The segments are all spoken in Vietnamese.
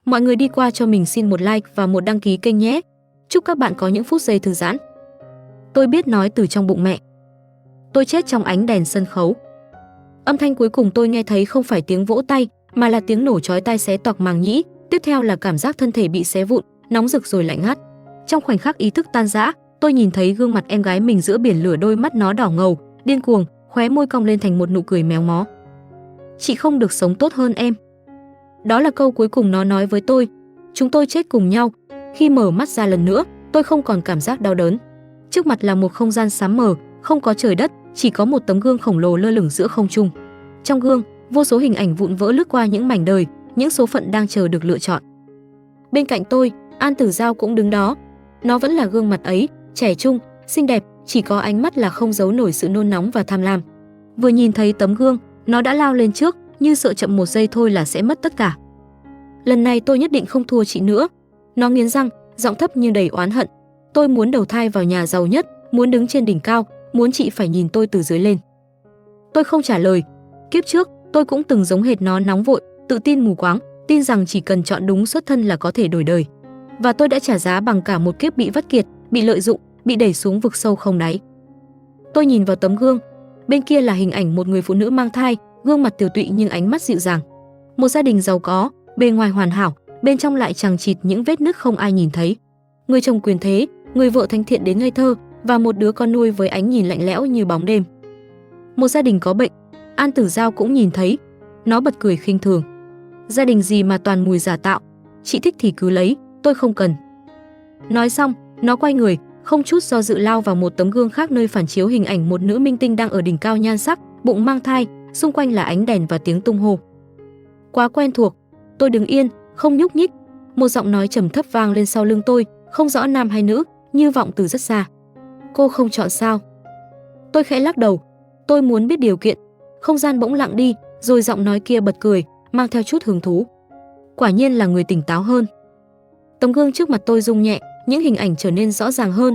Mọi người đi qua cho mình xin một like và một đăng ký kênh nhé. Chúc các bạn có những phút giây thư giãn. Tôi biết nói từ trong bụng mẹ. Tôi chết trong ánh đèn sân khấu. Âm thanh cuối cùng tôi nghe thấy không phải tiếng vỗ tay, mà là tiếng nổ chói tai xé toạc màng nhĩ. Tiếp theo là cảm giác thân thể bị xé vụn, nóng rực rồi lạnh ngắt. Trong khoảnh khắc ý thức tan rã, tôi nhìn thấy gương mặt em gái mình giữa biển lửa, đôi mắt nó đỏ ngầu, điên cuồng, khóe môi cong lên thành một nụ cười méo mó. Chị không được sống tốt hơn em. Đó là câu cuối cùng nó nói với tôi. Chúng tôi chết cùng nhau. Khi mở mắt ra lần nữa, tôi không còn cảm giác đau đớn. Trước mặt là một không gian xám mờ, không có trời đất, chỉ có một tấm gương khổng lồ lơ lửng giữa không trung. Trong gương, vô số hình ảnh vụn vỡ lướt qua những mảnh đời, những số phận đang chờ được lựa chọn. Bên cạnh tôi, An Tử Giao cũng đứng đó. Nó vẫn là gương mặt ấy, trẻ trung, xinh đẹp, chỉ có ánh mắt là không giấu nổi sự nôn nóng và tham lam. Vừa nhìn thấy tấm gương, nó đã lao lên trước, như sợ chậm một giây thôi là sẽ mất tất cả. Lần này tôi nhất định không thua chị nữa. Nó nghiến răng, giọng thấp như đầy oán hận. Tôi muốn đầu thai vào nhà giàu nhất, muốn đứng trên đỉnh cao, muốn chị phải nhìn tôi từ dưới lên. Tôi không trả lời. Kiếp trước, tôi cũng từng giống hệt nó, nóng vội, tự tin mù quáng, tin rằng chỉ cần chọn đúng xuất thân là có thể đổi đời. Và tôi đã trả giá bằng cả một kiếp bị vắt kiệt, bị lợi dụng, bị đẩy xuống vực sâu không đáy. Tôi nhìn vào tấm gương. Bên kia là hình ảnh một người phụ nữ mang thai, gương mặt tiều tụy nhưng ánh mắt dịu dàng. Một gia đình giàu có, bề ngoài hoàn hảo, bên trong lại chằng chịt những vết nứt không ai nhìn thấy. Người chồng quyền thế, người vợ thánh thiện đến ngây thơ, và một đứa con nuôi với ánh nhìn lạnh lẽo như bóng đêm. Một gia đình có bệnh, An Tử Giao cũng nhìn thấy. Nó bật cười khinh thường. Gia đình gì mà toàn mùi giả tạo, chị thích thì cứ lấy, tôi không cần. Nói xong, nó quay người, không chút do dự lao vào một tấm gương khác nơi phản chiếu hình ảnh một nữ minh tinh đang ở đỉnh cao nhan sắc, bụng mang thai, xung quanh là ánh đèn và tiếng tung hô. Quá quen thuộc. Tôi đứng yên, không nhúc nhích. Một giọng nói trầm thấp vang lên sau lưng tôi, không rõ nam hay nữ, như vọng từ rất xa. Cô không chọn sao? Tôi khẽ lắc đầu. Tôi muốn biết điều kiện. Không gian bỗng lặng đi, rồi giọng nói kia bật cười, mang theo chút hứng thú. Quả nhiên là người tỉnh táo hơn. Tấm gương trước mặt tôi rung nhẹ, những hình ảnh trở nên rõ ràng hơn.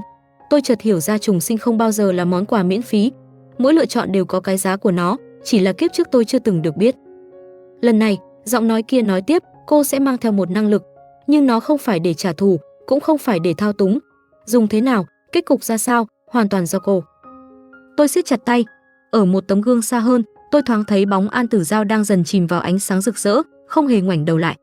Tôi chợt hiểu ra trùng sinh không bao giờ là món quà miễn phí. Mỗi lựa chọn đều có cái giá của nó, chỉ là kiếp trước tôi chưa từng được biết. Lần này, giọng nói kia nói tiếp, cô sẽ mang theo một năng lực, nhưng nó không phải để trả thù, cũng không phải để thao túng. Dùng thế nào, kết cục ra sao, hoàn toàn do cô. Tôi siết chặt tay. Ở một tấm gương xa hơn, tôi thoáng thấy bóng An Tử Giao đang dần chìm vào ánh sáng rực rỡ, không hề ngoảnh đầu lại.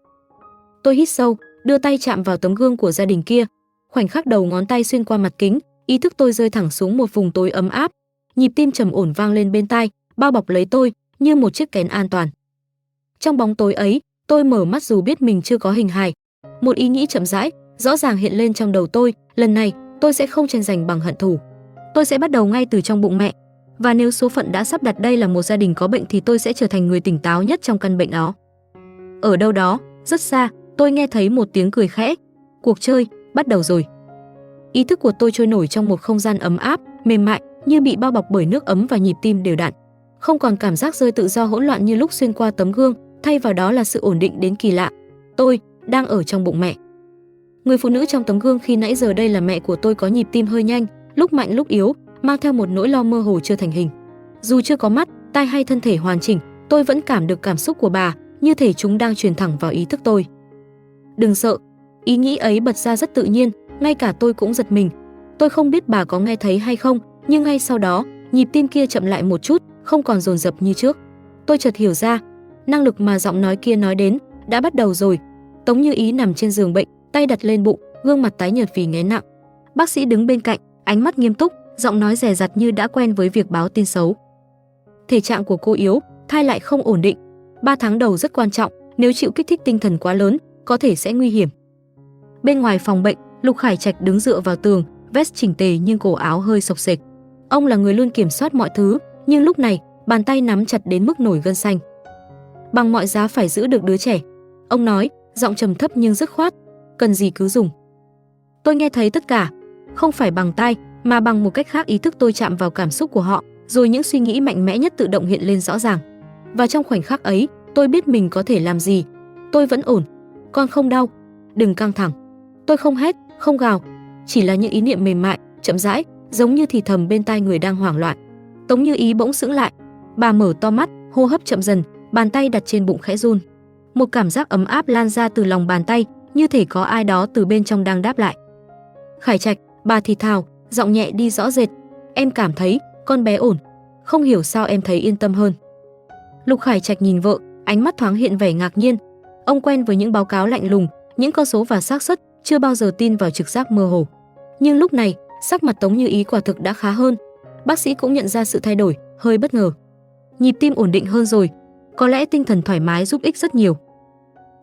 Tôi hít sâu, đưa tay chạm vào tấm gương của gia đình kia. Khoảnh khắc đầu ngón tay xuyên qua mặt kính, ý thức tôi rơi thẳng xuống một vùng tối ấm áp. Nhịp tim trầm ổn vang lên bên tai, bao bọc lấy tôi như một chiếc kén an toàn. Trong bóng tối ấy, tôi mở mắt dù biết mình chưa có hình hài. Một ý nghĩ chậm rãi, rõ ràng hiện lên trong đầu tôi. Lần này, tôi sẽ không tranh giành bằng hận thù. Tôi sẽ bắt đầu ngay từ trong bụng mẹ. Và nếu số phận đã sắp đặt đây là một gia đình có bệnh thì tôi sẽ trở thành người tỉnh táo nhất trong căn bệnh đó. Ở đâu đó, rất xa, tôi nghe thấy một tiếng cười khẽ. Cuộc chơi bắt đầu rồi. Ý thức của tôi trôi nổi trong một không gian ấm áp, mềm mại, như bị bao bọc bởi nước ấm và nhịp tim đều đặn. Không còn cảm giác rơi tự do hỗn loạn như lúc xuyên qua tấm gương, thay vào đó là sự ổn định đến kỳ lạ. Tôi đang ở trong bụng mẹ. Người phụ nữ trong tấm gương khi nãy giờ đây là mẹ của tôi, có nhịp tim hơi nhanh, lúc mạnh lúc yếu, mang theo một nỗi lo mơ hồ chưa thành hình. Dù chưa có mắt, tai hay thân thể hoàn chỉnh, tôi vẫn cảm được cảm xúc của bà, như thể chúng đang truyền thẳng vào ý thức tôi. Đừng sợ. Ý nghĩ ấy bật ra rất tự nhiên, ngay cả tôi cũng giật mình. Tôi không biết bà có nghe thấy hay không, nhưng ngay sau đó, nhịp tim kia chậm lại một chút, không còn dồn dập như trước. Tôi chợt hiểu ra, năng lực mà giọng nói kia nói đến đã bắt đầu rồi. Tống Như Ý nằm trên giường bệnh, tay đặt lên bụng, gương mặt tái nhợt vì nghén nặng. Bác sĩ đứng bên cạnh, ánh mắt nghiêm túc, giọng nói dè dặt như đã quen với việc báo tin xấu. Thể trạng của cô yếu, thai lại không ổn định. 3 tháng đầu rất quan trọng, nếu chịu kích thích tinh thần quá lớn, có thể sẽ nguy hiểm. Bên ngoài phòng bệnh, Lục Khải Trạch đứng dựa vào tường, vest chỉnh tề nhưng cổ áo hơi xộc xệch. Ông là người luôn kiểm soát mọi thứ, nhưng lúc này, bàn tay nắm chặt đến mức nổi gân xanh. Bằng mọi giá phải giữ được đứa trẻ. Ông nói, giọng trầm thấp nhưng dứt khoát, cần gì cứ dùng. Tôi nghe thấy tất cả, không phải bằng tai, mà bằng một cách khác. Ý thức tôi chạm vào cảm xúc của họ, rồi những suy nghĩ mạnh mẽ nhất tự động hiện lên rõ ràng. Và trong khoảnh khắc ấy, tôi biết mình có thể làm gì. Tôi vẫn ổn. Con không đau. Đừng căng thẳng. Tôi không hét, không gào. Chỉ là những ý niệm mềm mại, chậm rãi, giống như thì thầm bên tai người đang hoảng loạn. Tống Như Ý bỗng sững lại. Bà mở to mắt, hô hấp chậm dần, bàn tay đặt trên bụng khẽ run. Một cảm giác ấm áp lan ra từ lòng bàn tay, như thể có ai đó từ bên trong đang đáp lại. Khải Trạch, bà thì thào, giọng nhẹ đi rõ rệt. Em cảm thấy, con bé ổn. Không hiểu sao em thấy yên tâm hơn. Lục Khải Trạch nhìn vợ, ánh mắt thoáng hiện vẻ ngạc nhiên. Ông quen với những báo cáo lạnh lùng, những con số và xác suất, chưa bao giờ tin vào trực giác mơ hồ. Nhưng lúc này, sắc mặt Tống Như Ý quả thực đã khá hơn. Bác sĩ cũng nhận ra sự thay đổi, hơi bất ngờ. Nhịp tim ổn định hơn rồi, có lẽ tinh thần thoải mái giúp ích rất nhiều.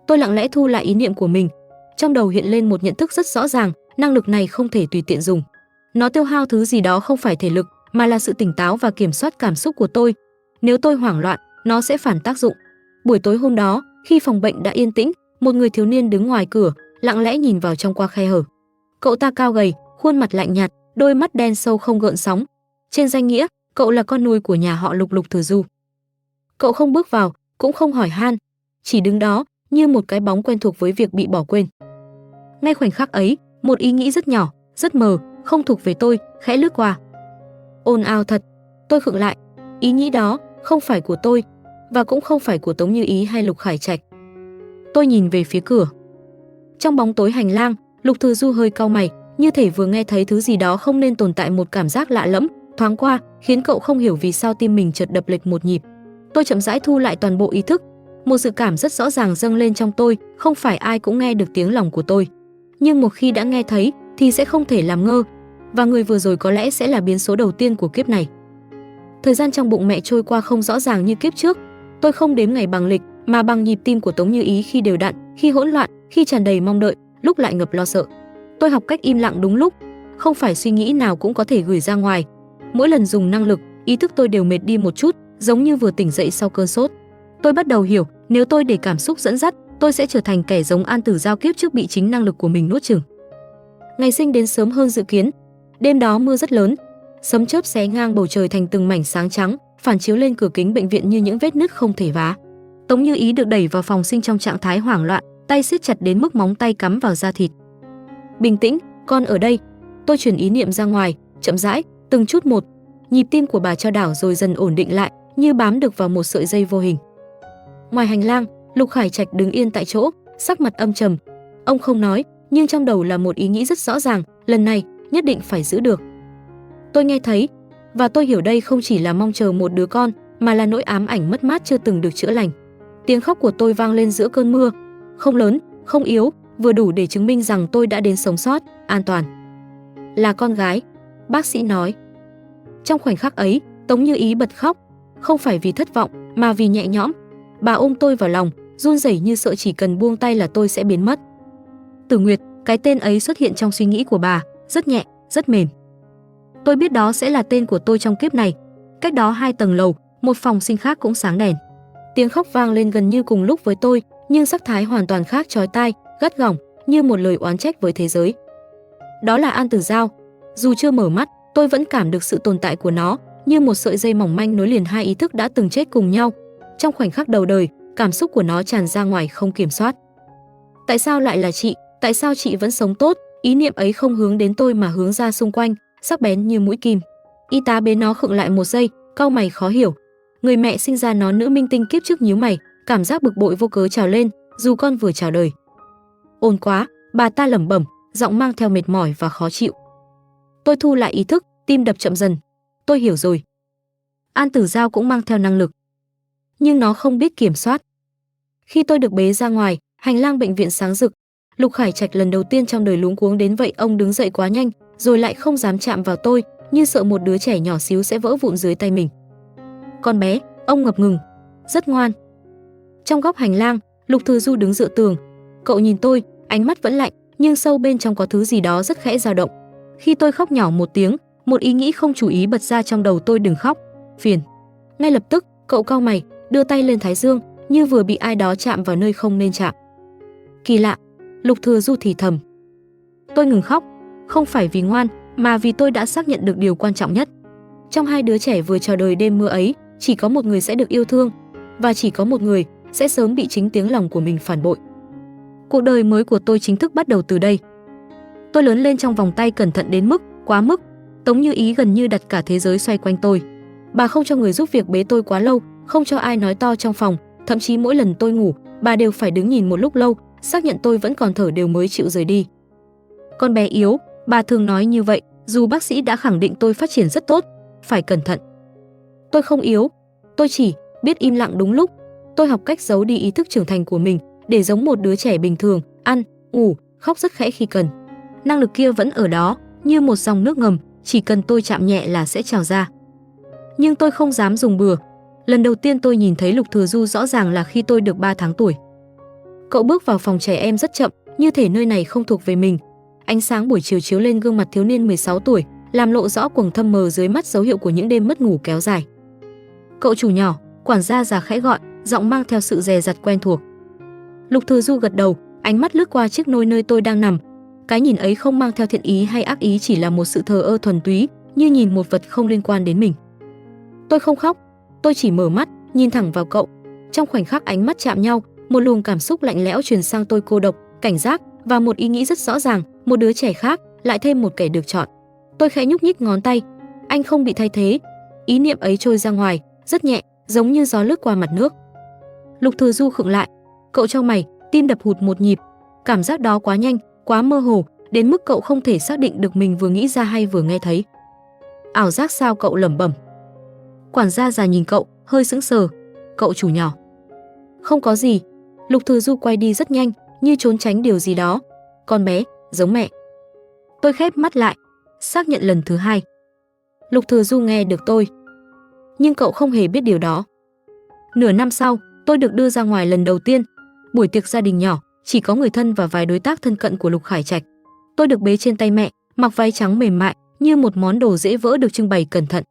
Tôi lặng lẽ thu lại ý niệm của mình. Trong đầu hiện lên một nhận thức rất rõ ràng, năng lực này không thể tùy tiện dùng. Nó tiêu hao thứ gì đó không phải thể lực, mà là sự tỉnh táo và kiểm soát cảm xúc của tôi. Nếu tôi hoảng loạn, nó sẽ phản tác dụng. Buổi tối hôm đó, khi phòng bệnh đã yên tĩnh, một người thiếu niên đứng ngoài cửa, lặng lẽ nhìn vào trong qua khe hở. Cậu ta cao gầy, khuôn mặt lạnh nhạt, đôi mắt đen sâu không gợn sóng. Trên danh nghĩa, cậu là con nuôi của nhà họ Lục, Lục Thừa Du. Cậu không bước vào, cũng không hỏi han, chỉ đứng đó như một cái bóng quen thuộc với việc bị bỏ quên. Ngay khoảnh khắc ấy, một ý nghĩ rất nhỏ, rất mờ, không thuộc về tôi, khẽ lướt qua. Ồn ào thật. Tôi khựng lại. Ý nghĩ đó không phải của tôi, và cũng không phải của Tống Như Ý hay Lục Khải Trạch. Tôi nhìn về phía cửa. Trong bóng tối hành lang, Lục Thừa Du hơi cau mày, như thể vừa nghe thấy thứ gì đó không nên tồn tại. Một cảm giác lạ lẫm thoáng qua, khiến cậu không hiểu vì sao tim mình chợt đập lệch một nhịp. Tôi chậm rãi thu lại toàn bộ ý thức. Một dự cảm rất rõ ràng dâng lên trong tôi, không phải ai cũng nghe được tiếng lòng của tôi. Nhưng một khi đã nghe thấy thì sẽ không thể làm ngơ, và người vừa rồi có lẽ sẽ là biến số đầu tiên của kiếp này. Thời gian trong bụng mẹ trôi qua không rõ ràng như kiếp trước. Tôi không đếm ngày bằng lịch, mà bằng nhịp tim của Tống Như Ý, khi đều đặn, khi hỗn loạn, khi tràn đầy mong đợi, lúc lại ngập lo sợ. Tôi học cách im lặng đúng lúc, không phải suy nghĩ nào cũng có thể gửi ra ngoài. Mỗi lần dùng năng lực, ý thức tôi đều mệt đi một chút, giống như vừa tỉnh dậy sau cơn sốt. Tôi bắt đầu hiểu, nếu tôi để cảm xúc dẫn dắt, tôi sẽ trở thành kẻ giống An Tử Giao kiếp trước bị chính năng lực của mình nuốt chửng. Ngày sinh đến sớm hơn dự kiến. Đêm đó mưa rất lớn, sấm chớp xé ngang bầu trời thành từng mảnh sáng trắng, phản chiếu lên cửa kính bệnh viện như những vết nứt không thể vá. Tống Như Ý được đẩy vào phòng sinh trong trạng thái hoảng loạn, tay siết chặt đến mức móng tay cắm vào da thịt. Bình tĩnh, con ở đây. Tôi chuyển ý niệm ra ngoài, chậm rãi, từng chút một. Nhịp tim của bà chao đảo rồi dần ổn định lại, như bám được vào một sợi dây vô hình. Ngoài hành lang, Lục Khải Trạch đứng yên tại chỗ, sắc mặt âm trầm. Ông không nói, nhưng trong đầu là một ý nghĩ rất rõ ràng, lần này nhất định phải giữ được. Tôi nghe thấy, và tôi hiểu đây không chỉ là mong chờ một đứa con, mà là nỗi ám ảnh mất mát chưa từng được chữa lành. Tiếng khóc của tôi vang lên giữa cơn mưa, không lớn, không yếu, vừa đủ để chứng minh rằng tôi đã đến sống sót, an toàn. Là con gái, bác sĩ nói. Trong khoảnh khắc ấy, Tống Như Ý bật khóc, không phải vì thất vọng, mà vì nhẹ nhõm. Bà ôm tôi vào lòng, run rẩy như sợ chỉ cần buông tay là tôi sẽ biến mất. Tử Nguyệt, cái tên ấy xuất hiện trong suy nghĩ của bà, rất nhẹ, rất mềm. Tôi biết đó sẽ là tên của tôi trong kiếp này. Cách đó 2 tầng lầu, một phòng sinh khác cũng sáng đèn. Tiếng khóc vang lên gần như cùng lúc với tôi, nhưng sắc thái hoàn toàn khác, chói tai, gắt gỏng, như một lời oán trách với thế giới. Đó là An Tử Giao. Dù chưa mở mắt, tôi vẫn cảm được sự tồn tại của nó, như một sợi dây mỏng manh nối liền hai ý thức đã từng chết cùng nhau. Trong khoảnh khắc đầu đời, cảm xúc của nó tràn ra ngoài không kiểm soát. Tại sao lại là chị? Tại sao chị vẫn sống tốt? Ý niệm ấy không hướng đến tôi mà hướng ra xung quanh, sắc bén như mũi kim. Y tá bế nó khựng lại một giây, cau mày khó hiểu. Người mẹ sinh ra nó nữ minh tinh kiếp trước nhíu mày, cảm giác bực bội vô cớ trào lên, dù con vừa chào đời. Ồn quá, bà ta lẩm bẩm, giọng mang theo mệt mỏi và khó chịu. Tôi thu lại ý thức, tim đập chậm dần. Tôi hiểu rồi. An Tử Giao cũng mang theo năng lực, nhưng nó không biết kiểm soát. Khi tôi được bế ra ngoài, hành lang bệnh viện sáng rực. Lục Khải Trạch lần đầu tiên trong đời luống cuống đến vậy. Ông đứng dậy quá nhanh, rồi lại không dám chạm vào tôi, như sợ một đứa trẻ nhỏ xíu sẽ vỡ vụn dưới tay mình. Con bé, ông ngập ngừng, rất ngoan. Trong góc hành lang, Lục Thừa Du đứng dựa tường. Cậu nhìn tôi, ánh mắt vẫn lạnh, nhưng sâu bên trong có thứ gì đó rất khẽ dao động. Khi tôi khóc nhỏ một tiếng, một ý nghĩ không chú ý bật ra trong đầu tôi: đừng khóc, phiền. Ngay lập tức, cậu cau mày, đưa tay lên thái dương, như vừa bị ai đó chạm vào nơi không nên chạm. Kỳ lạ, Lục Thừa Du thì thầm. Tôi ngừng khóc, không phải vì ngoan, mà vì tôi đã xác nhận được điều quan trọng nhất. Trong 2 đứa trẻ vừa chào đời đêm mưa ấy, chỉ có một người sẽ được yêu thương, và chỉ có một người sẽ sớm bị chính tiếng lòng của mình phản bội. Cuộc đời mới của tôi chính thức bắt đầu từ đây. Tôi lớn lên trong vòng tay cẩn thận đến mức, quá mức. Tống Như Ý gần như đặt cả thế giới xoay quanh tôi. Bà không cho người giúp việc bế tôi quá lâu, không cho ai nói to trong phòng, thậm chí mỗi lần tôi ngủ, bà đều phải đứng nhìn một lúc lâu, xác nhận tôi vẫn còn thở đều mới chịu rời đi. Con bé yếu, bà thường nói như vậy, dù bác sĩ đã khẳng định tôi phát triển rất tốt, phải cẩn thận. Tôi không yếu, tôi chỉ biết im lặng đúng lúc. Tôi học cách giấu đi ý thức trưởng thành của mình để giống một đứa trẻ bình thường, ăn, ngủ, khóc rất khẽ khi cần. Năng lực kia vẫn ở đó, như một dòng nước ngầm, chỉ cần tôi chạm nhẹ là sẽ trào ra. Nhưng tôi không dám dùng bừa. Lần đầu tiên tôi nhìn thấy Lục Thừa Du rõ ràng là khi tôi được 3 tháng tuổi. Cậu bước vào phòng trẻ em rất chậm, như thể nơi này không thuộc về mình. Ánh sáng buổi chiều chiếu lên gương mặt thiếu niên 16 tuổi, làm lộ rõ quầng thâm mờ dưới mắt, dấu hiệu của những đêm mất ngủ kéo dài. Cậu chủ nhỏ, quản gia già khẽ gọi, giọng mang theo sự dè dặt quen thuộc. Lục Thừa Du gật đầu, ánh mắt lướt qua chiếc nôi nơi tôi đang nằm. Cái nhìn ấy không mang theo thiện ý hay ác ý, chỉ là một sự thờ ơ thuần túy, như nhìn một vật không liên quan đến mình. Tôi không khóc, tôi chỉ mở mắt, nhìn thẳng vào cậu. Trong khoảnh khắc ánh mắt chạm nhau, một luồng cảm xúc lạnh lẽo truyền sang tôi, cô độc, cảnh giác và một ý nghĩ rất rõ ràng, một đứa trẻ khác, lại thêm một kẻ được chọn. Tôi khẽ nhúc nhích ngón tay, anh không bị thay thế. Ý niệm ấy trôi ra ngoài, rất nhẹ, giống như gió lướt qua mặt nước. Lục Thừa Du khựng lại, cậu chau mày, tim đập hụt một nhịp. Cảm giác đó quá nhanh, quá mơ hồ, đến mức cậu không thể xác định được mình vừa nghĩ ra hay vừa nghe thấy. Ảo giác sao? Cậu lẩm bẩm. Quản gia già nhìn cậu, hơi sững sờ. Cậu chủ nhỏ. Không có gì. Lục Thừa Du quay đi rất nhanh, như trốn tránh điều gì đó. Con bé, giống mẹ. Tôi khép mắt lại, xác nhận lần thứ hai. Lục Thừa Du nghe được tôi. Nhưng cậu không hề biết điều đó. Nửa năm sau, tôi được đưa ra ngoài lần đầu tiên. Buổi tiệc gia đình nhỏ, chỉ có người thân và vài đối tác thân cận của Lục Khải Trạch. Tôi được bế trên tay mẹ, mặc váy trắng mềm mại, như một món đồ dễ vỡ được trưng bày cẩn thận.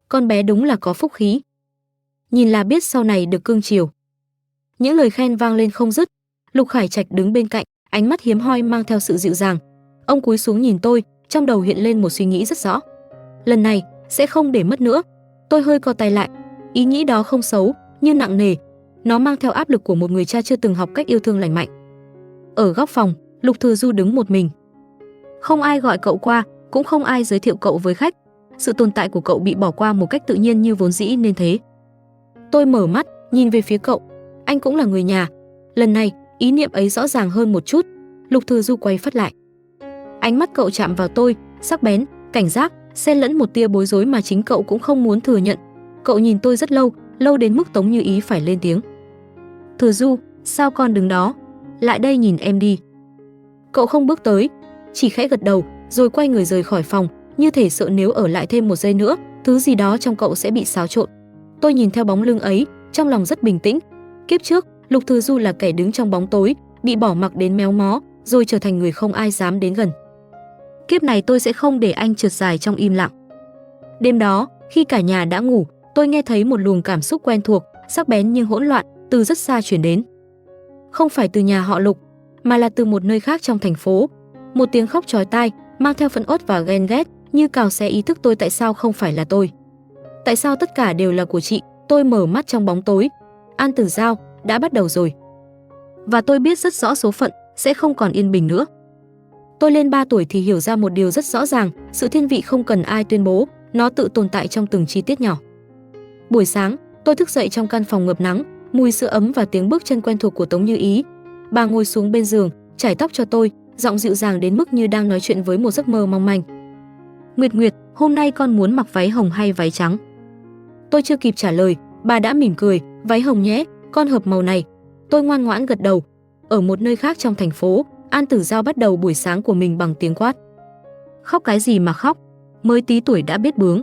Con bé đúng là có phúc khí. Nhìn là biết sau này được cưng chiều. Những lời khen vang lên không dứt. Lục Khải Trạch đứng bên cạnh, ánh mắt hiếm hoi mang theo sự dịu dàng. Ông cúi xuống nhìn tôi, trong đầu hiện lên một suy nghĩ rất rõ. Lần này, sẽ không để mất nữa. Tôi hơi co tay lại. Ý nghĩ đó không xấu, nhưng nặng nề. Nó mang theo áp lực của một người cha chưa từng học cách yêu thương lành mạnh. Ở góc phòng, Lục Thừa Du đứng một mình. Không ai gọi cậu qua, cũng không ai giới thiệu cậu với khách. Sự tồn tại của cậu bị bỏ qua một cách tự nhiên như vốn dĩ nên thế. Tôi mở mắt, nhìn về phía cậu. Anh cũng là người nhà. Lần này, ý niệm ấy rõ ràng hơn một chút. Lục Thừa Du quay phát lại. Ánh mắt cậu chạm vào tôi, sắc bén, cảnh giác, xen lẫn một tia bối rối mà chính cậu cũng không muốn thừa nhận. Cậu nhìn tôi rất lâu, lâu đến mức Tống Như Ý phải lên tiếng. Thừa Du, sao con đứng đó? Lại đây nhìn em đi. Cậu không bước tới, chỉ khẽ gật đầu, rồi quay người rời khỏi phòng, như thể sợ nếu ở lại thêm một giây nữa, thứ gì đó trong cậu sẽ bị xáo trộn. Tôi nhìn theo bóng lưng ấy, trong lòng rất bình tĩnh. Kiếp trước, Lục Thừa Du là kẻ đứng trong bóng tối, bị bỏ mặc đến méo mó, rồi trở thành người không ai dám đến gần. Kiếp này tôi sẽ không để anh trượt dài trong im lặng. Đêm đó, khi cả nhà đã ngủ, tôi nghe thấy một luồng cảm xúc quen thuộc, sắc bén nhưng hỗn loạn, từ rất xa truyền đến. Không phải từ nhà họ Lục, mà là từ một nơi khác trong thành phố. Một tiếng khóc chói tai, mang theo phẫn uất và ghen ghét, như cào xé ý thức tôi. Tại sao không phải là tôi? Tại sao tất cả đều là của chị? Tôi mở mắt trong bóng tối. An Tử Giao, đã bắt đầu rồi. Và tôi biết rất rõ số phận sẽ không còn yên bình nữa. Tôi lên 3 tuổi thì hiểu ra một điều rất rõ ràng, sự thiên vị không cần ai tuyên bố, nó tự tồn tại trong từng chi tiết nhỏ. Buổi sáng, tôi thức dậy trong căn phòng ngập nắng, mùi sữa ấm và tiếng bước chân quen thuộc của Tống Như Ý. Bà ngồi xuống bên giường, chải tóc cho tôi, giọng dịu dàng đến mức như đang nói chuyện với một giấc mơ mong manh. Nguyệt Nguyệt, hôm nay con muốn mặc váy hồng hay váy trắng? Tôi chưa kịp trả lời, bà đã mỉm cười, váy hồng nhé, con hợp màu này. Tôi ngoan ngoãn gật đầu. Ở một nơi khác trong thành phố, An Tử Giao bắt đầu buổi sáng của mình bằng tiếng quát. Khóc cái gì mà khóc, mới tí tuổi đã biết bướng.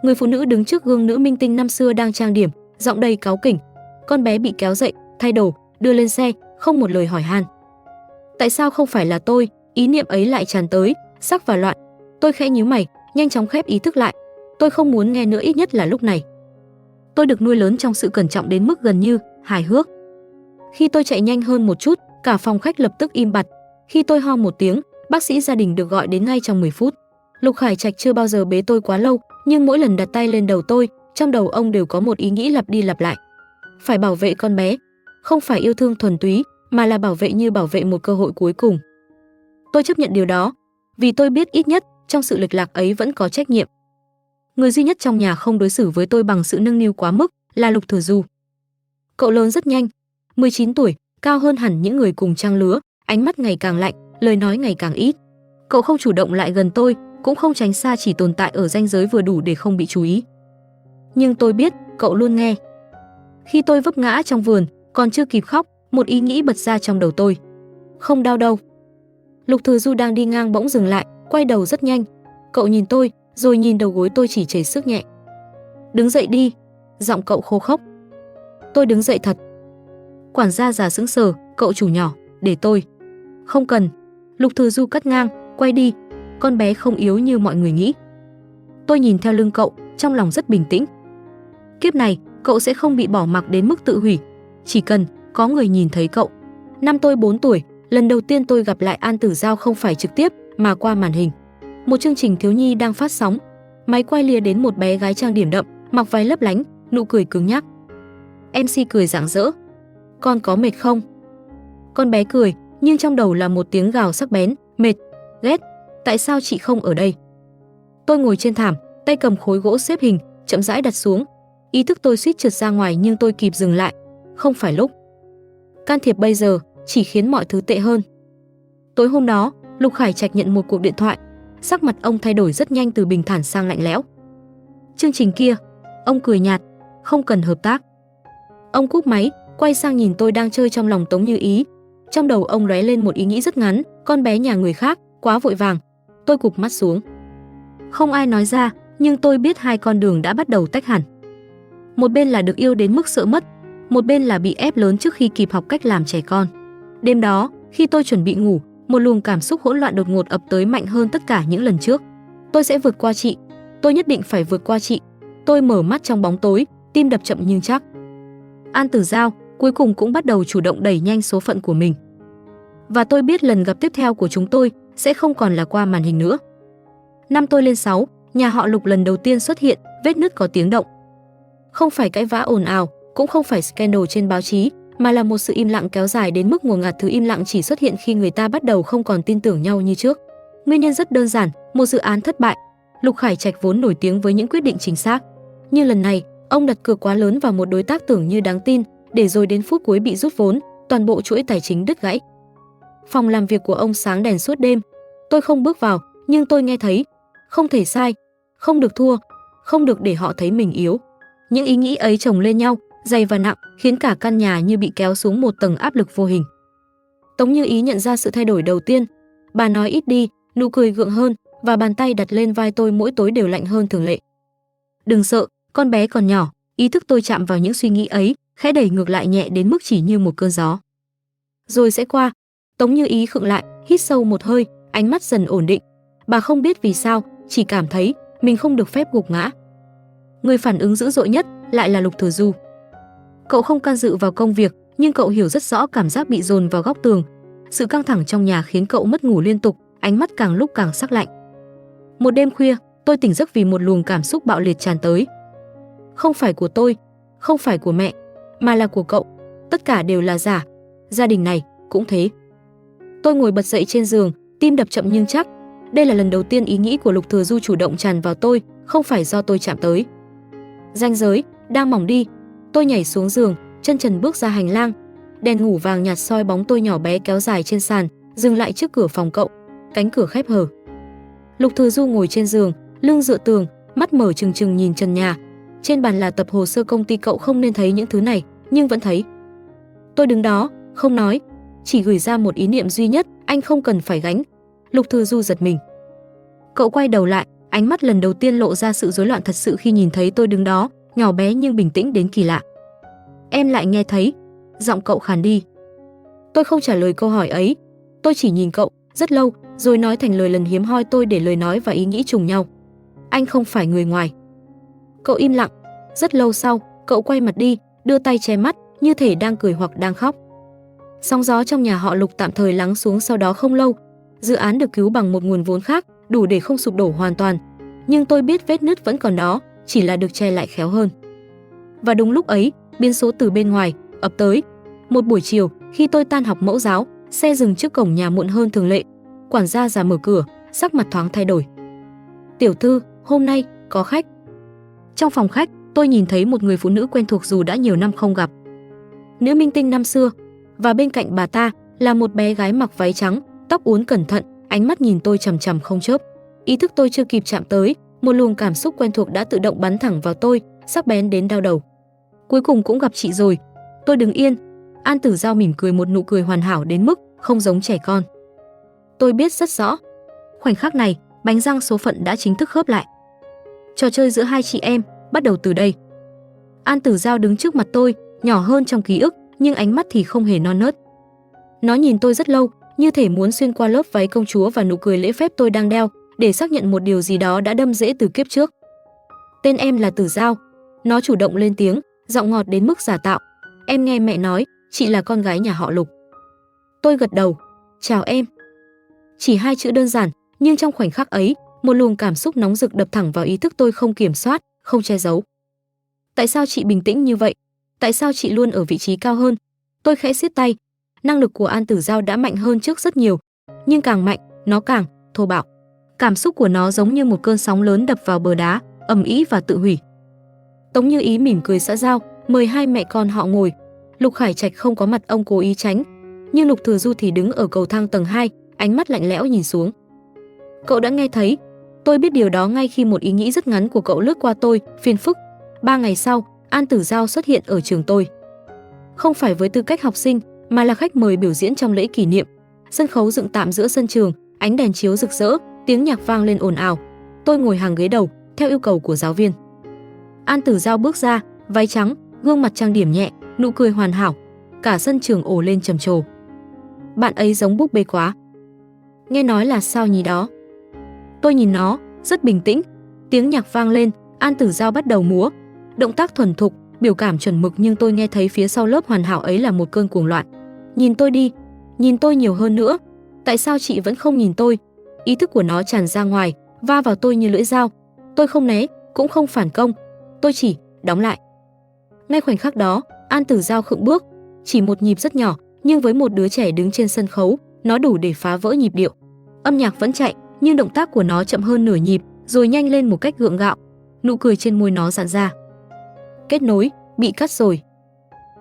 Người phụ nữ đứng trước gương nữ minh tinh năm xưa đang trang điểm, giọng đầy cáu kỉnh. Con bé bị kéo dậy, thay đồ, đưa lên xe, không một lời hỏi han. Tại sao không phải là tôi? Ý niệm ấy lại tràn tới, sắc và loạn. Tôi khẽ nhíu mày, nhanh chóng khép ý thức lại. Tôi không muốn nghe nữa, ít nhất là lúc này. Tôi được nuôi lớn trong sự cẩn trọng đến mức gần như hài hước. Khi tôi chạy nhanh hơn một chút, cả phòng khách lập tức im bặt. Khi tôi ho một tiếng, bác sĩ gia đình được gọi đến ngay trong 10 phút. Lục Khải Trạch chưa bao giờ bế tôi quá lâu, nhưng mỗi lần đặt tay lên đầu tôi, trong đầu ông đều có một ý nghĩ lặp đi lặp lại. Phải bảo vệ con bé, không phải yêu thương thuần túy, mà là bảo vệ như bảo vệ một cơ hội cuối cùng. Tôi chấp nhận điều đó, vì tôi biết ít nhất trong sự lệch lạc ấy vẫn có trách nhiệm. Người duy nhất trong nhà không đối xử với tôi bằng sự nâng niu quá mức là Lục Thừa Du. Cậu lớn rất nhanh, 19 tuổi, cao hơn hẳn những người cùng trang lứa, ánh mắt ngày càng lạnh, lời nói ngày càng ít. Cậu không chủ động lại gần tôi, cũng không tránh xa, chỉ tồn tại ở ranh giới vừa đủ để không bị chú ý. Nhưng tôi biết, cậu luôn nghe. Khi tôi vấp ngã trong vườn, còn chưa kịp khóc, một ý nghĩ bật ra trong đầu tôi. Không đau đâu. Lục Thừa Du đang đi ngang bỗng dừng lại, quay đầu rất nhanh. Cậu nhìn tôi, rồi nhìn đầu gối tôi chỉ chảy sức nhẹ. Đứng dậy đi, giọng cậu khô khốc. Tôi đứng dậy thật. Quản gia già sững sờ, cậu chủ nhỏ, để tôi. Không cần. Lục Thừa Du cắt ngang, quay đi. Con bé không yếu như mọi người nghĩ. Tôi nhìn theo lưng cậu, trong lòng rất bình tĩnh. Kiếp này, cậu sẽ không bị bỏ mặc đến mức tự hủy. Chỉ cần có người nhìn thấy cậu. Năm tôi 4 tuổi, lần đầu tiên tôi gặp lại An Tử Giao không phải trực tiếp mà qua màn hình. Một chương trình thiếu nhi đang phát sóng. Máy quay lìa đến một bé gái trang điểm đậm, mặc váy lấp lánh, nụ cười cứng nhắc. MC cười rạng rỡ. Con có mệt không? Con bé cười, nhưng trong đầu là một tiếng gào sắc bén. Mệt, ghét, tại sao chị không ở đây? Tôi ngồi trên thảm, tay cầm khối gỗ xếp hình, chậm rãi đặt xuống. Ý thức tôi suýt trượt ra ngoài nhưng tôi kịp dừng lại. Không phải lúc. Can thiệp bây giờ chỉ khiến mọi thứ tệ hơn. Tối hôm đó, Lục Khải Trạch nhận một cuộc điện thoại. Sắc mặt ông thay đổi rất nhanh từ bình thản sang lạnh lẽo. Chương trình kia, ông cười nhạt, không cần hợp tác. Ông cúp máy, quay sang nhìn tôi đang chơi trong lòng Tống Như Ý. Trong đầu ông lóe lên một ý nghĩ rất ngắn, con bé nhà người khác, quá vội vàng. Tôi cụp mắt xuống. Không ai nói ra, nhưng tôi biết hai con đường đã bắt đầu tách hẳn. Một bên là được yêu đến mức sợ mất, một bên là bị ép lớn trước khi kịp học cách làm trẻ con. Đêm đó, khi tôi chuẩn bị ngủ, một luồng cảm xúc hỗn loạn đột ngột ập tới mạnh hơn tất cả những lần trước. Tôi sẽ vượt qua chị, tôi nhất định phải vượt qua chị. Tôi mở mắt trong bóng tối, tim đập chậm nhưng chắc. An Tử Giao cuối cùng cũng bắt đầu chủ động đẩy nhanh số phận của mình. Và tôi biết lần gặp tiếp theo của chúng tôi sẽ không còn là qua màn hình nữa. Năm tôi lên 6, nhà họ Lục lần đầu tiên xuất hiện, vết nứt có tiếng động. Không phải cãi vã ồn ào, cũng không phải scandal trên báo chí, mà là một sự im lặng kéo dài đến mức ngột ngạt. Thứ im lặng chỉ xuất hiện khi người ta bắt đầu không còn tin tưởng nhau như trước. Nguyên nhân rất đơn giản, một dự án thất bại. Lục Khải Trạch vốn nổi tiếng với những quyết định chính xác, nhưng lần này, ông đặt cược quá lớn vào một đối tác tưởng như đáng tin, để rồi đến phút cuối bị rút vốn, toàn bộ chuỗi tài chính đứt gãy. Phòng làm việc của ông sáng đèn suốt đêm. Tôi không bước vào, nhưng tôi nghe thấy, không thể sai, không được thua, không được để họ thấy mình yếu. Những ý nghĩ ấy chồng lên nhau, dày và nặng, khiến cả căn nhà như bị kéo xuống một tầng áp lực vô hình. Tống Như Ý nhận ra sự thay đổi đầu tiên. Bà nói ít đi, nụ cười gượng hơn, và bàn tay đặt lên vai tôi mỗi tối đều lạnh hơn thường lệ. Đừng sợ, con bé còn nhỏ. Ý thức tôi chạm vào những suy nghĩ ấy, khẽ đẩy ngược lại nhẹ đến mức chỉ như một cơn gió. Rồi sẽ qua. Tống Như Ý khựng lại, hít sâu một hơi, ánh mắt dần ổn định. Bà không biết vì sao, chỉ cảm thấy mình không được phép gục ngã. Người phản ứng dữ dội nhất lại là Lục Thừa Du. Cậu không can dự vào công việc, nhưng cậu hiểu rất rõ cảm giác bị dồn vào góc tường. Sự căng thẳng trong nhà khiến cậu mất ngủ liên tục, ánh mắt càng lúc càng sắc lạnh. Một đêm khuya, tôi tỉnh giấc vì một luồng cảm xúc bạo liệt tràn tới. Không phải của tôi, không phải của mẹ, mà là của cậu. Tất cả đều là giả. Gia đình này cũng thế. Tôi ngồi bật dậy trên giường, tim đập chậm nhưng chắc. Đây là lần đầu tiên ý nghĩ của Lục Thừa Du chủ động tràn vào tôi, không phải do tôi chạm tới. Ranh giới đang mỏng đi. Tôi nhảy xuống giường, chân trần bước ra hành lang. Đèn ngủ vàng nhạt soi bóng tôi nhỏ bé kéo dài trên sàn, dừng lại trước cửa phòng cậu. Cánh cửa khép hờ. Lục Thừa Du ngồi trên giường, lưng dựa tường, mắt mở trừng trừng nhìn trần nhà. Trên bàn là tập hồ sơ công ty. Cậu không nên thấy những thứ này, nhưng vẫn thấy. Tôi đứng đó, không nói, chỉ gửi ra một ý niệm duy nhất, anh không cần phải gánh. Lục Thừa Du giật mình. Cậu quay đầu lại, ánh mắt lần đầu tiên lộ ra sự rối loạn thật sự khi nhìn thấy tôi đứng đó, nhỏ bé nhưng bình tĩnh đến kỳ lạ. Em lại nghe thấy. Giọng cậu khàn đi. Tôi không trả lời câu hỏi ấy. Tôi chỉ nhìn cậu rất lâu, rồi nói thành lời lần hiếm hoi tôi để lời nói và ý nghĩ trùng nhau. Anh không phải người ngoài. Cậu im lặng. Rất lâu sau, cậu quay mặt đi, đưa tay che mắt, như thể đang cười hoặc đang khóc. Sóng gió trong nhà họ Lục tạm thời lắng xuống. Sau đó không lâu, dự án được cứu bằng một nguồn vốn khác, đủ để không sụp đổ hoàn toàn. Nhưng tôi biết vết nứt vẫn còn đó, chỉ là được che lại khéo hơn. Và đúng lúc ấy, biến số từ bên ngoài ập tới. Một buổi chiều, khi tôi tan học mẫu giáo, xe dừng trước cổng nhà muộn hơn thường lệ. Quản gia già mở cửa, sắc mặt thoáng thay đổi. Tiểu thư, hôm nay có khách. Trong phòng khách, tôi nhìn thấy một người phụ nữ quen thuộc dù đã nhiều năm không gặp. nữ minh tinh năm xưa, và bên cạnh bà ta là một bé gái mặc váy trắng, tóc uốn cẩn thận, ánh mắt nhìn tôi chằm chằm không chớp. Ý thức tôi chưa kịp chạm tới, một luồng cảm xúc quen thuộc đã tự động bắn thẳng vào tôi, sắc bén đến đau đầu. Cuối cùng cũng gặp chị rồi. Tôi đứng yên. An Tử Giao mỉm cười một nụ cười hoàn hảo đến mức không giống trẻ con. Tôi biết rất rõ. Khoảnh khắc này, bánh răng số phận đã chính thức khớp lại. Trò chơi giữa hai chị em bắt đầu từ đây. An Tử Giao đứng trước mặt tôi, nhỏ hơn trong ký ức, nhưng ánh mắt thì không hề non nớt. Nó nhìn tôi rất lâu, như thể muốn xuyên qua lớp váy công chúa và nụ cười lễ phép tôi đang đeo, để xác nhận một điều gì đó đã đâm rễ từ kiếp trước. Tên em là Tử Giao. Nó chủ động lên tiếng, giọng ngọt đến mức giả tạo. Em nghe mẹ nói, chị là con gái nhà họ Lục. Tôi gật đầu. Chào em. Chỉ hai chữ đơn giản, nhưng trong khoảnh khắc ấy, một luồng cảm xúc nóng rực đập thẳng vào ý thức tôi không kiểm soát, không che giấu. Tại sao chị bình tĩnh như vậy? Tại sao chị luôn ở vị trí cao hơn? Tôi khẽ siết tay. Năng lực của An Tử Giao đã mạnh hơn trước rất nhiều, nhưng càng mạnh, nó càng thô bạo. Cảm xúc của nó giống như một cơn sóng lớn đập vào bờ đá, ầm ĩ và tự hủy. Tống Như Ý mỉm cười xã giao, mời hai mẹ con họ ngồi. Lục Khải Trạch không có mặt, ông cố ý tránh, nhưng Lục Thừa Du thì đứng ở cầu thang tầng 2, ánh mắt lạnh lẽo nhìn xuống. Cậu đã nghe thấy. Tôi biết điều đó ngay khi một ý nghĩ rất ngắn của cậu lướt qua tôi, phiền phức. 3 ngày sau, An Tử Giao xuất hiện ở trường tôi. Không phải với tư cách học sinh, mà là khách mời biểu diễn trong lễ kỷ niệm. Sân khấu dựng tạm giữa sân trường, ánh đèn chiếu rực rỡ, tiếng nhạc vang lên ồn ào. Tôi ngồi hàng ghế đầu, theo yêu cầu của giáo viên. An Tử Giao bước ra, váy trắng, gương mặt trang điểm nhẹ, nụ cười hoàn hảo. Cả sân trường ồ lên trầm trồ. Bạn ấy giống búp bê quá. Nghe nói là sao nhỉ đó. Tôi nhìn nó, rất bình tĩnh. Tiếng nhạc vang lên, An Tử Giao bắt đầu múa. Động tác thuần thục, biểu cảm chuẩn mực, nhưng tôi nghe thấy phía sau lớp hoàn hảo ấy là một cơn cuồng loạn. Nhìn tôi đi, nhìn tôi nhiều hơn nữa. Tại sao chị vẫn không nhìn tôi? Ý thức của nó tràn ra ngoài, va vào tôi như lưỡi dao. Tôi không né, cũng không phản công. Tôi chỉ đóng lại. Ngay khoảnh khắc đó, An Tử Giao khựng bước. Chỉ một nhịp rất nhỏ, nhưng với một đứa trẻ đứng trên sân khấu, nó đủ để phá vỡ nhịp điệu. Âm nhạc vẫn chạy, nhưng động tác của nó chậm hơn nửa nhịp, rồi nhanh lên một cách gượng gạo. Nụ cười trên môi nó giãn ra. Kết nối, bị cắt rồi.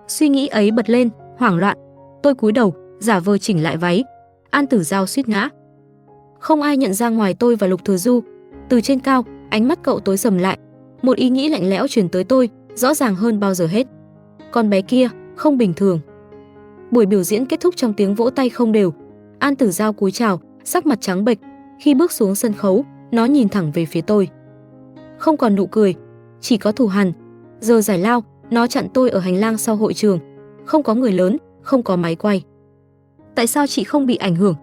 Suy nghĩ ấy bật lên, hoảng loạn. Tôi cúi đầu, giả vờ chỉnh lại váy. An Tử Giao suýt ngã. Không ai nhận ra ngoài tôi và Lục Thừa Du. Từ trên cao, ánh mắt cậu tối sầm lại. Một ý nghĩ lạnh lẽo truyền tới tôi, rõ ràng hơn bao giờ hết. Con bé kia, không bình thường. Buổi biểu diễn kết thúc trong tiếng vỗ tay không đều. An Tử Giao cúi chào, sắc mặt trắng bệch. Khi bước xuống sân khấu, nó nhìn thẳng về phía tôi. Không còn nụ cười, chỉ có thù hằn. Giờ giải lao, nó chặn tôi ở hành lang sau hội trường. Không có người lớn, không có máy quay. Tại sao chị không bị ảnh hưởng?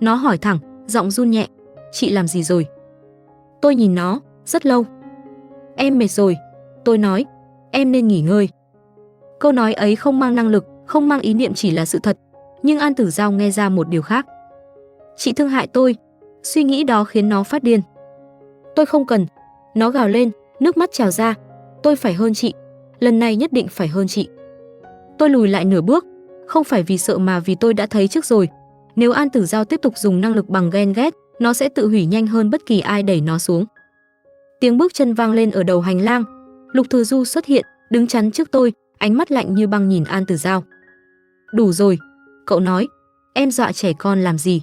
Nó hỏi thẳng, giọng run nhẹ. Chị làm gì rồi? Tôi nhìn nó, rất lâu. Em mệt rồi. Tôi nói, em nên nghỉ ngơi. Câu nói ấy không mang năng lực, không mang ý niệm, chỉ là sự thật. Nhưng An Tử Giao nghe ra một điều khác. Chị thương hại tôi. Suy nghĩ đó khiến nó phát điên. Tôi không cần. Nó gào lên, nước mắt trào ra. Tôi phải hơn chị. Lần này nhất định phải hơn chị. Tôi lùi lại nửa bước. Không phải vì sợ mà vì tôi đã thấy trước rồi. Nếu An Tử Giao tiếp tục dùng năng lực bằng ghen ghét, nó sẽ tự hủy nhanh hơn bất kỳ ai đẩy nó xuống. Tiếng bước chân vang lên ở đầu hành lang. Lục Thừa Du xuất hiện, đứng chắn trước tôi, ánh mắt lạnh như băng nhìn An Tử Giao. Đủ rồi, cậu nói. Em dọa trẻ con làm gì?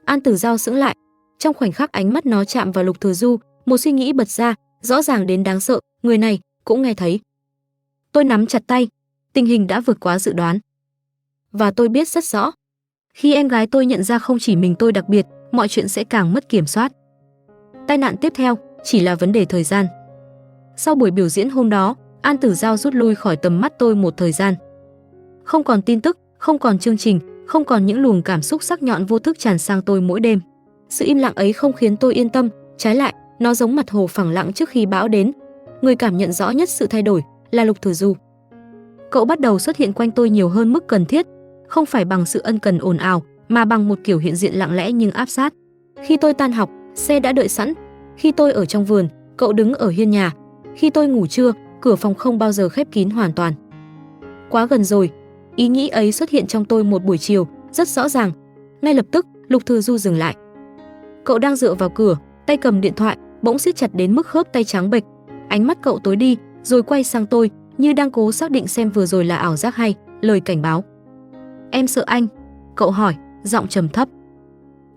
An Tử Giao sững lại. Trong khoảnh khắc ánh mắt nó chạm vào Lục Thừa Du, một suy nghĩ bật ra, rõ ràng đến đáng sợ. Người này cũng nghe thấy. Tôi nắm chặt tay. Tình hình đã vượt quá dự đoán. Và tôi biết rất rõ, khi em gái tôi nhận ra không chỉ mình tôi đặc biệt, mọi chuyện sẽ càng mất kiểm soát. Tai nạn tiếp theo chỉ là vấn đề thời gian. Sau buổi biểu diễn hôm đó, An Tử Giao rút lui khỏi tầm mắt tôi một thời gian. Không còn tin tức, không còn chương trình, không còn những luồng cảm xúc sắc nhọn vô thức tràn sang tôi mỗi đêm. Sự im lặng ấy không khiến tôi yên tâm, trái lại, nó giống mặt hồ phẳng lặng trước khi bão đến. Người cảm nhận rõ nhất sự thay đổi là Lục Thừa Du. Cậu bắt đầu xuất hiện quanh tôi nhiều hơn mức cần thiết, không phải bằng sự ân cần ồn ào, mà bằng một kiểu hiện diện lặng lẽ nhưng áp sát. Khi tôi tan học, xe đã đợi sẵn. Khi tôi ở trong vườn, cậu đứng ở hiên nhà. Khi tôi ngủ trưa, cửa phòng không bao giờ khép kín hoàn toàn. Quá gần rồi. Ý nghĩ ấy xuất hiện trong tôi một buổi chiều, rất rõ ràng. Ngay lập tức, Lục Thừa Du dừng lại. Cậu đang dựa vào cửa, tay cầm điện thoại, bỗng siết chặt đến mức khớp tay trắng bệch. Ánh mắt cậu tối đi, rồi quay sang tôi, như đang cố xác định xem vừa rồi là ảo giác hay lời cảnh báo. Em sợ anh, cậu hỏi, giọng trầm thấp.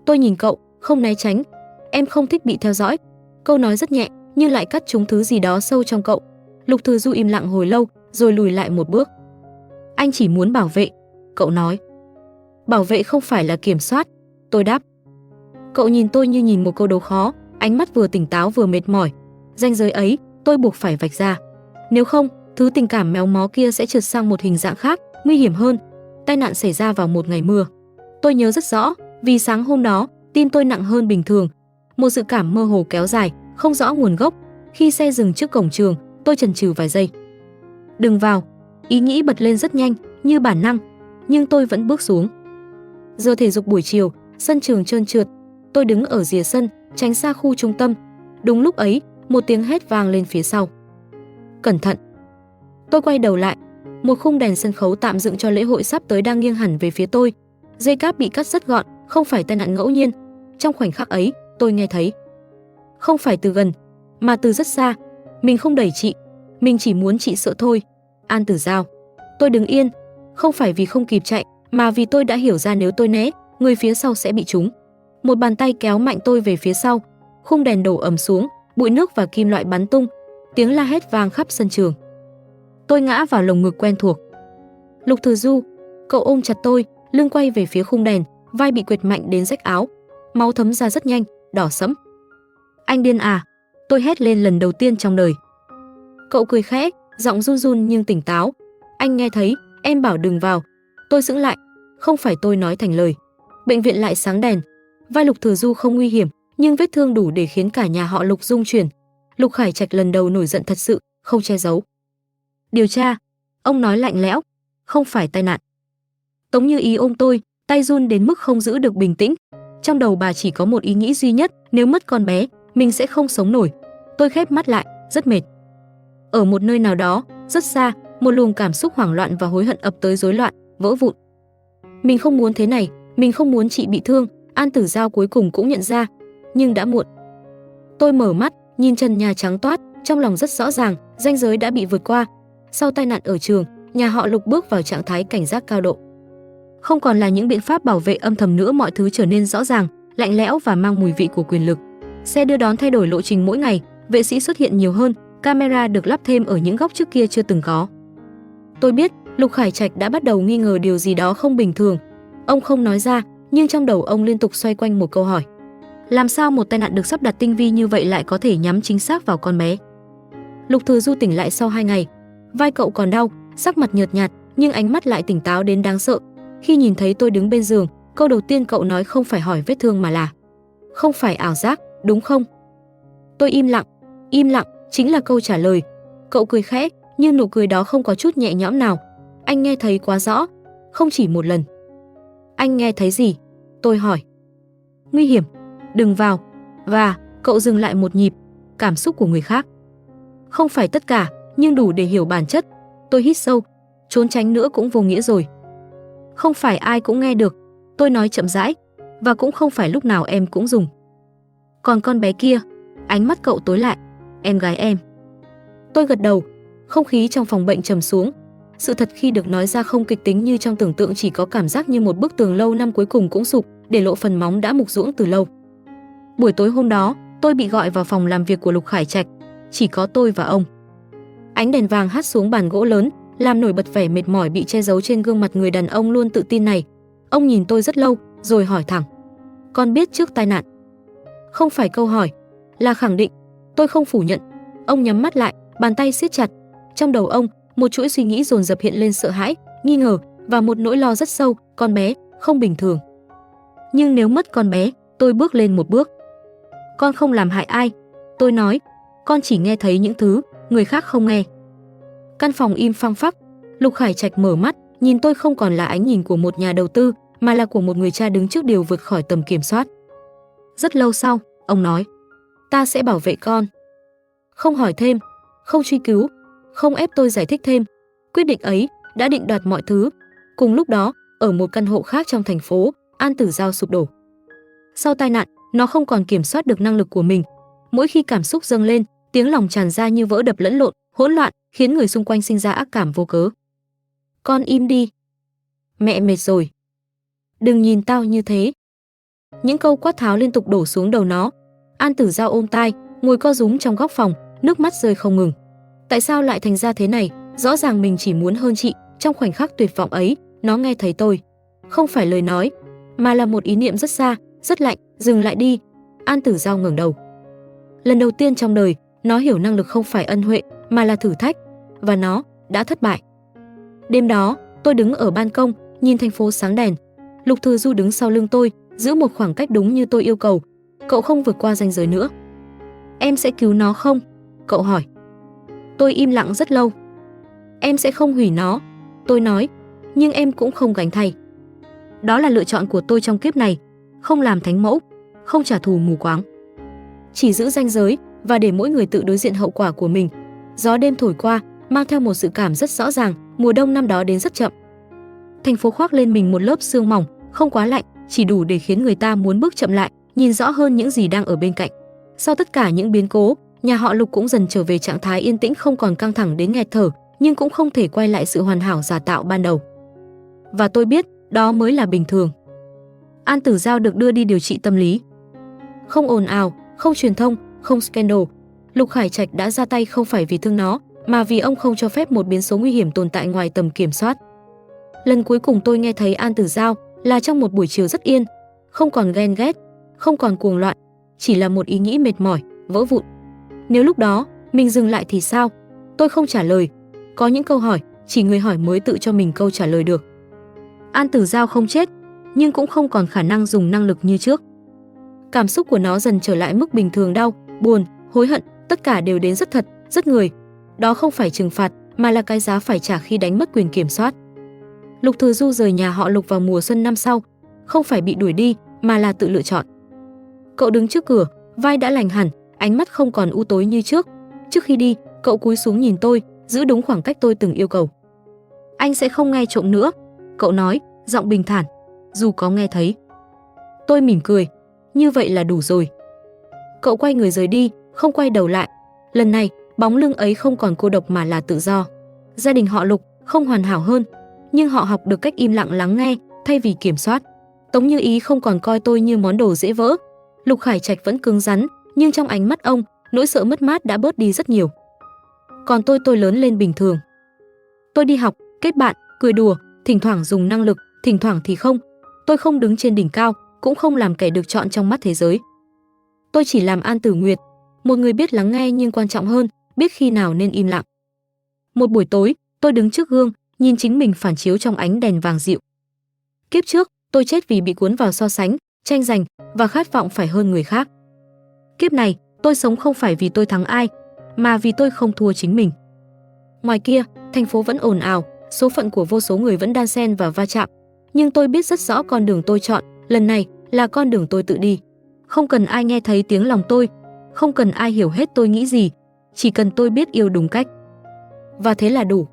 Tôi nhìn cậu, không né tránh. Em không thích bị theo dõi. Câu nói rất nhẹ, nhưng lại cắt trúng thứ gì đó sâu trong cậu. Lục Thừa Du im lặng hồi lâu, rồi lùi lại một bước. Anh chỉ muốn bảo vệ, cậu nói. Bảo vệ không phải là kiểm soát, tôi đáp. Cậu nhìn tôi như nhìn một câu đố khó, ánh mắt vừa tỉnh táo vừa mệt mỏi. Ranh giới ấy, tôi buộc phải vạch ra. Nếu không, thứ tình cảm méo mó kia sẽ trượt sang một hình dạng khác, nguy hiểm hơn. Tai nạn xảy ra vào một ngày mưa. Tôi nhớ rất rõ, vì sáng hôm đó, tim tôi nặng hơn bình thường. Một dự cảm mơ hồ kéo dài, không rõ nguồn gốc. Khi xe dừng trước cổng trường, tôi chần chừ vài giây. Đừng vào, ý nghĩ bật lên rất nhanh, như bản năng, nhưng tôi vẫn bước xuống. Giờ thể dục buổi chiều, sân trường trơn trượt. Tôi đứng ở rìa sân, tránh xa khu trung tâm. Đúng lúc ấy, một tiếng hét vang lên phía sau. Cẩn thận! Tôi quay đầu lại. Một khung đèn sân khấu tạm dựng cho lễ hội sắp tới đang nghiêng hẳn về phía tôi. Dây cáp bị cắt rất gọn, không phải tai nạn ngẫu nhiên. Trong khoảnh khắc ấy, tôi nghe thấy. Không phải từ gần, mà từ rất xa. Mình không đẩy chị, mình chỉ muốn chị sợ thôi. An Tử Giao. Tôi đứng yên, không phải vì không kịp chạy, mà vì tôi đã hiểu ra nếu tôi né, người phía sau sẽ bị trúng. Một bàn tay kéo mạnh tôi về phía sau, khung đèn đổ ầm xuống, bụi nước và kim loại bắn tung, tiếng la hét vang khắp sân trường. Tôi ngã vào lồng ngực quen thuộc. Lục Thừa Du, cậu ôm chặt tôi, lưng quay về phía khung đèn, vai bị quệt mạnh đến rách áo, máu thấm ra rất nhanh, đỏ sẫm. Anh điên à? Tôi hét lên lần đầu tiên trong đời. Cậu cười khẽ, giọng run run nhưng tỉnh táo. Anh nghe thấy, em bảo đừng vào. Tôi sững lại, không phải tôi nói thành lời. Bệnh viện lại sáng đèn. Vai Lục Thừa Du không nguy hiểm, nhưng vết thương đủ để khiến cả nhà họ Lục rung chuyển. Lục Khải Trạch lần đầu nổi giận thật sự, không che giấu. Điều tra, ông nói lạnh lẽo, không phải tai nạn. Tống Như Ý ôm tôi, tay run đến mức không giữ được bình tĩnh. Trong đầu bà chỉ có một ý nghĩ duy nhất, nếu mất con bé, mình sẽ không sống nổi. Tôi khép mắt lại, rất mệt. Ở một nơi nào đó, rất xa, một luồng cảm xúc hoảng loạn và hối hận ập tới rối loạn, vỡ vụn. Mình không muốn thế này, mình không muốn chị bị thương, An Tử Giao cuối cùng cũng nhận ra, nhưng đã muộn. Tôi mở mắt, nhìn trần nhà trắng toát, trong lòng rất rõ ràng, ranh giới đã bị vượt qua. Sau tai nạn ở trường, nhà họ Lục bước vào trạng thái cảnh giác cao độ. Không còn là những biện pháp bảo vệ âm thầm nữa, mọi thứ trở nên rõ ràng, lạnh lẽo và mang mùi vị của quyền lực. Xe đưa đón thay đổi lộ trình mỗi ngày, vệ sĩ xuất hiện nhiều hơn, camera được lắp thêm ở những góc trước kia chưa từng có. Tôi biết Lục Khải Trạch đã bắt đầu nghi ngờ điều gì đó không bình thường. Ông không nói ra, nhưng trong đầu ông liên tục xoay quanh một câu hỏi. Làm sao một tai nạn được sắp đặt tinh vi như vậy lại có thể nhắm chính xác vào con bé? Lục Thừa Du tỉnh lại sau 2 ngày. Vai cậu còn đau, sắc mặt nhợt nhạt, nhưng ánh mắt lại tỉnh táo đến đáng sợ. Khi nhìn thấy tôi đứng bên giường, câu đầu tiên cậu nói không phải hỏi vết thương mà là: không phải ảo giác, đúng không? Tôi im lặng, chính là câu trả lời. Cậu cười khẽ, nhưng nụ cười đó không có chút nhẹ nhõm nào. Anh nghe thấy quá rõ, không chỉ một lần. Anh nghe thấy gì? Tôi hỏi. Nguy hiểm, đừng vào. Và cậu dừng lại một nhịp, cảm xúc của người khác. Không phải tất cả, nhưng đủ để hiểu bản chất. Tôi hít sâu, trốn tránh nữa cũng vô nghĩa rồi. Không phải ai cũng nghe được, tôi nói chậm rãi, và cũng không phải lúc nào em cũng dùng. Còn con bé kia, ánh mắt cậu tối lại, em gái em. Tôi gật đầu, không khí trong phòng bệnh trầm xuống. Sự thật khi được nói ra không kịch tính như trong tưởng tượng, chỉ có cảm giác như một bức tường lâu năm cuối cùng cũng sụp, để lộ phần móng đã mục ruỗng từ lâu. Buổi tối hôm đó, tôi bị gọi vào phòng làm việc của Lục Khải Trạch, chỉ có tôi và ông. Ánh đèn vàng hắt xuống bàn gỗ lớn, làm nổi bật vẻ mệt mỏi bị che giấu trên gương mặt người đàn ông luôn tự tin này. Ông nhìn tôi rất lâu, rồi hỏi thẳng: con biết trước tai nạn? Không phải câu hỏi, là khẳng định. Tôi không phủ nhận. Ông nhắm mắt lại, bàn tay siết chặt. Trong đầu ông, một chuỗi suy nghĩ dồn dập hiện lên: sợ hãi, nghi ngờ và một nỗi lo rất sâu. Con bé không bình thường. Nhưng nếu mất con bé, tôi bước lên một bước. Con không làm hại ai, tôi nói. Con chỉ nghe thấy những thứ người khác không nghe. Căn phòng im phăng phắc. Lục Khải Trạch mở mắt, nhìn tôi không còn là ánh nhìn của một nhà đầu tư, mà là của một người cha đứng trước điều vượt khỏi tầm kiểm soát. Rất lâu sau, ông nói: ta sẽ bảo vệ con. Không hỏi thêm, không truy cứu, không ép tôi giải thích thêm. Quyết định ấy đã định đoạt mọi thứ. Cùng lúc đó, ở một căn hộ khác trong thành phố, An Tử Giao sụp đổ. Sau tai nạn, nó không còn kiểm soát được năng lực của mình. Mỗi khi cảm xúc dâng lên, tiếng lòng tràn ra như vỡ đập lẫn lộn, hỗn loạn, khiến người xung quanh sinh ra ác cảm vô cớ. Con im đi. Mẹ mệt rồi. Đừng nhìn tao như thế. Những câu quát tháo liên tục đổ xuống đầu nó. An Tử Giao ôm tai, ngồi co rúm trong góc phòng, nước mắt rơi không ngừng. Tại sao lại thành ra thế này? Rõ ràng mình chỉ muốn hơn chị. Trong khoảnh khắc tuyệt vọng ấy, nó nghe thấy tôi. Không phải lời nói, mà là một ý niệm rất xa, rất lạnh. Dừng lại đi. An Tử Giao ngẩng đầu. Lần đầu tiên trong đời, nó hiểu năng lực không phải ân huệ, mà là thử thách. Và nó đã thất bại. Đêm đó, tôi đứng ở ban công, nhìn thành phố sáng đèn. Lục Thừa Du đứng sau lưng tôi, giữ một khoảng cách đúng như tôi yêu cầu. Cậu không vượt qua ranh giới nữa. Em sẽ cứu nó không? Cậu hỏi. Tôi im lặng rất lâu. Em sẽ không hủy nó, tôi nói, nhưng em cũng không gánh thay. Đó là lựa chọn của tôi trong kiếp này, không làm thánh mẫu, không trả thù mù quáng. Chỉ giữ ranh giới và để mỗi người tự đối diện hậu quả của mình. Gió đêm thổi qua, mang theo một sự cảm rất rõ ràng, mùa đông năm đó đến rất chậm. Thành phố khoác lên mình một lớp sương mỏng, không quá lạnh, chỉ đủ để khiến người ta muốn bước chậm lại, nhìn rõ hơn những gì đang ở bên cạnh. Sau tất cả những biến cố, nhà họ Lục cũng dần trở về trạng thái yên tĩnh, không còn căng thẳng đến nghẹt thở, nhưng cũng không thể quay lại sự hoàn hảo giả tạo ban đầu. Và tôi biết, đó mới là bình thường. An Tử Giao được đưa đi điều trị tâm lý. Không ồn ào, không truyền thông, không scandal. Lục Khải Trạch đã ra tay không phải vì thương nó, mà vì ông không cho phép một biến số nguy hiểm tồn tại ngoài tầm kiểm soát. Lần cuối cùng tôi nghe thấy An Tử Giao là trong một buổi chiều rất yên, không còn ghen ghét, không còn cuồng loạn, chỉ là một ý nghĩ mệt mỏi, vỡ vụn. Nếu lúc đó mình dừng lại thì sao? Tôi không trả lời. Có những câu hỏi chỉ người hỏi mới tự cho mình câu trả lời được. An Tử Giao không chết, nhưng cũng không còn khả năng dùng năng lực như trước. Cảm xúc của nó dần trở lại mức bình thường, đau, buồn, hối hận, tất cả đều đến rất thật, rất người. Đó không phải trừng phạt, mà là cái giá phải trả khi đánh mất quyền kiểm soát. Lục Thừa Du rời nhà họ Lục vào mùa xuân năm sau, không phải bị đuổi đi, mà là tự lựa chọn. Cậu đứng trước cửa, vai đã lành hẳn, ánh mắt không còn u tối như trước. Trước khi đi, cậu cúi xuống nhìn tôi, giữ đúng khoảng cách tôi từng yêu cầu. Anh sẽ không nghe trộm nữa, cậu nói, giọng bình thản. Dù có nghe thấy. Tôi mỉm cười, như vậy là đủ rồi. Cậu quay người rời đi, không quay đầu lại. Lần này, bóng lưng ấy không còn cô độc mà là tự do. Gia đình họ Lục không hoàn hảo hơn, nhưng họ học được cách im lặng lắng nghe thay vì kiểm soát. Tống Như Ý không còn coi tôi như món đồ dễ vỡ. Lục Khải Trạch vẫn cứng rắn, nhưng trong ánh mắt ông, nỗi sợ mất mát đã bớt đi rất nhiều. Còn tôi lớn lên bình thường. Tôi đi học, kết bạn, cười đùa, thỉnh thoảng dùng năng lực, thỉnh thoảng thì không. Tôi không đứng trên đỉnh cao, cũng không làm kẻ được chọn trong mắt thế giới. Tôi chỉ làm An Tử Nguyệt, một người biết lắng nghe nhưng quan trọng hơn, biết khi nào nên im lặng. Một buổi tối, tôi đứng trước gương, nhìn chính mình phản chiếu trong ánh đèn vàng dịu. Kiếp trước, tôi chết vì bị cuốn vào so sánh, tranh giành và khát vọng phải hơn người khác. Kiếp này, tôi sống không phải vì tôi thắng ai, mà vì tôi không thua chính mình. Ngoài kia, thành phố vẫn ồn ào, số phận của vô số người vẫn đan xen và va chạm. Nhưng tôi biết rất rõ con đường tôi chọn, lần này là con đường tôi tự đi. Không cần ai nghe thấy tiếng lòng tôi, không cần ai hiểu hết tôi nghĩ gì, chỉ cần tôi biết yêu đúng cách. Và thế là đủ.